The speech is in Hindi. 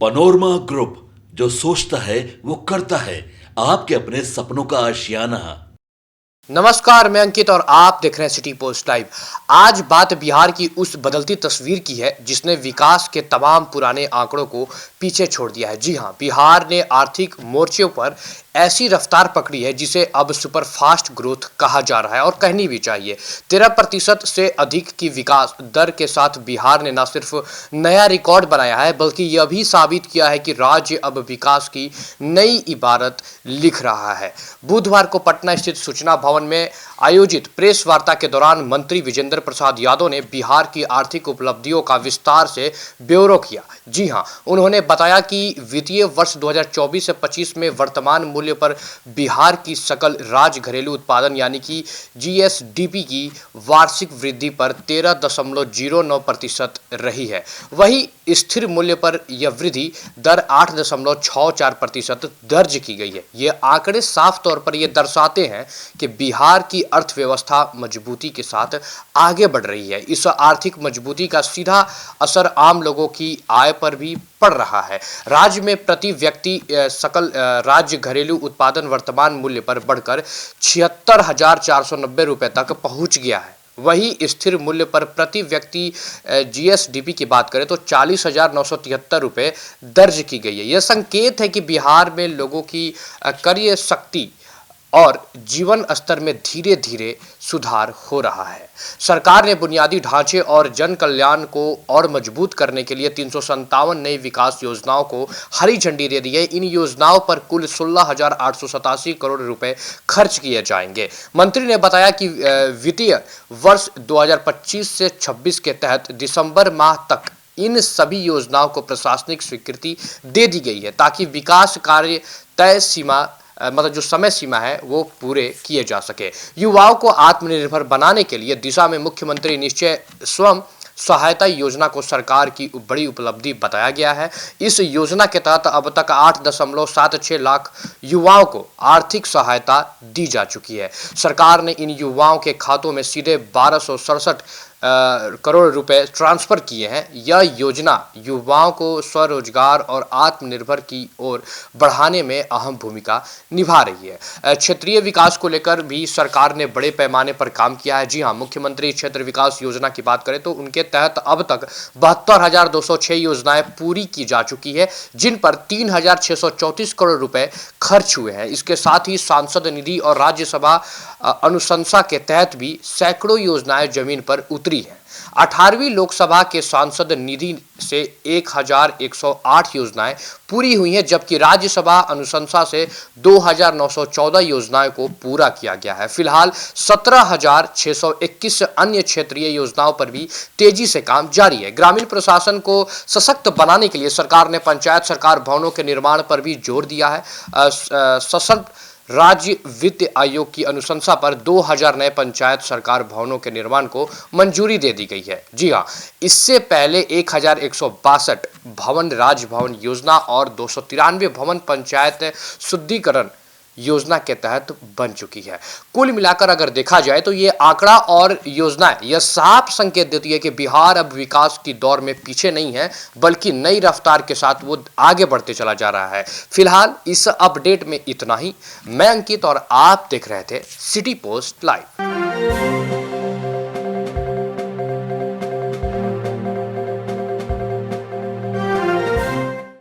पनोरमा ग्रुप, जो सोचता है वो करता है। आपके अपने सपनों का आशियाना। नमस्कार, मैं अंकित और आप देख रहे हैं सिटी पोस्ट लाइव। आज बात बिहार की उस बदलती तस्वीर की है जिसने विकास के तमाम पुराने आंकड़ों को पीछे छोड़ दिया है। जी हां, बिहार ने आर्थिक मोर्चों पर ऐसी रफ्तार पकड़ी है जिसे अब सुपर फास्ट ग्रोथ कहा जा रहा है और कहनी भी चाहिए। 13% से अधिक की विकास दर के साथ बिहार ने न सिर्फ नया रिकॉर्ड बनाया है बल्कि यह भी साबित किया है कि राज्य अब विकास की नई इबारत लिख रहा है। बुधवार को पटना स्थित सूचना भवन में आयोजित प्रेस वार्ता के दौरान मंत्री विजेंद्र प्रसाद यादव ने बिहार की आर्थिक उपलब्धियों का विस्तार से ब्यौरा किया। जी हां, उन्होंने बताया कि वित्तीय वर्ष 2024 से 25 में वर्तमान मूल्य पर बिहार की सकल राज्य घरेलू उत्पादन यानी कि जीएसडीपी की वार्षिक वृद्धि पर 13.09% रही है। वहीं स्थिर मूल्य पर यह वृद्धि दर 8.64% दर्ज की गई है। ये आंकड़े साफ तौर पर यह दर्शाते हैं कि बिहार की अर्थव्यवस्था मजबूती के साथ आगे बढ़ रही है। इस आर्थिक मजबूती का सीधा असर आम लोगों की आय पर भी पड़ रहा है। राज्य में प्रति व्यक्ति सकल राज्य घरेलू उत्पादन वर्तमान मूल्य पर बढ़कर 76,490 रुपए तक पहुंच गया है। वही स्थिर मूल्य पर प्रति व्यक्ति जीएसडीपी की बात करें तो 40,973 रुपए दर्ज की गई है। यह संकेत है कि बिहार में लोगों की क्रय शक्ति और जीवन स्तर में धीरे धीरे सुधार हो रहा है। सरकार ने बुनियादी ढांचे और जन कल्याण को और मजबूत करने के लिए 357 नई विकास योजनाओं को हरी झंडी दे दी है। इन योजनाओं पर कुल 16,887 करोड़ रुपए खर्च किए जाएंगे। मंत्री ने बताया कि वित्तीय वर्ष 2025 से 26 के तहत दिसंबर माह तक इन सभी योजनाओं को प्रशासनिक स्वीकृति दे दी गई है ताकि विकास कार्य तय सीमा मतलब जो समय सीमा है वो पूरे किए जा सके। युवाओं को आत्मनिर्भर बनाने के लिए दिशा में मुख्यमंत्री निश्चय स्वयं सहायता योजना को सरकार की बड़ी उपलब्धि बताया गया है। इस योजना के तहत अब तक 8.76 लाख युवाओं को आर्थिक सहायता दी जा चुकी है। सरकार ने इन युवाओं के खातों में सीधे 1267 करोड़ रुपए ट्रांसफर किए हैं। यह योजना युवाओं को स्वरोजगार और आत्मनिर्भर की ओर बढ़ाने में अहम भूमिका निभा रही है। क्षेत्रीय विकास को लेकर भी सरकार ने बड़े पैमाने पर काम किया है। जी हां, मुख्यमंत्री क्षेत्र विकास योजना की बात करें तो उनके तहत अब तक 72,206 योजनाएं पूरी की जा चुकी है जिन पर 3,634 करोड़ रुपए खर्च हुए हैं। इसके साथ ही सांसद निधि और राज्यसभा अनुशंसा के तहत भी सैकड़ों योजनाएं जमीन पर उतरी हैं। 18वीं लोकसभा के सांसद निधि से 1,108 योजनाएं पूरी हुई हैं जबकि राज्यसभा अनुशंसा से 2,914 योजनाओं को पूरा किया गया है। फिलहाल 17,621 अन्य क्षेत्रीय योजनाओं पर भी तेजी से काम जारी है। ग्रामीण प्रशासन को सशक्त बनाने के लिए सरकार ने पंचायत सरकार भवनों के निर्माण पर भी जोर दिया है। सशक्त राज्य वित्त आयोग की अनुशंसा पर 2000 नए पंचायत सरकार भवनों के निर्माण को मंजूरी दे दी गई है। जी हां, इससे पहले 1162 भवन राजभवन योजना और 293 भवन पंचायत शुद्धिकरण योजना के तहत बन चुकी है। कुल मिलाकर अगर देखा जाए तो ये आंकड़ा और योजनाएं यह साफ संकेत देती है कि बिहार अब विकास की दौर में पीछे नहीं है बल्कि नई रफ्तार के साथ वो आगे बढ़ते चला जा रहा है। फिलहाल इस अपडेट में इतना ही। मैं अंकित और आप देख रहे थे सिटी पोस्ट लाइव।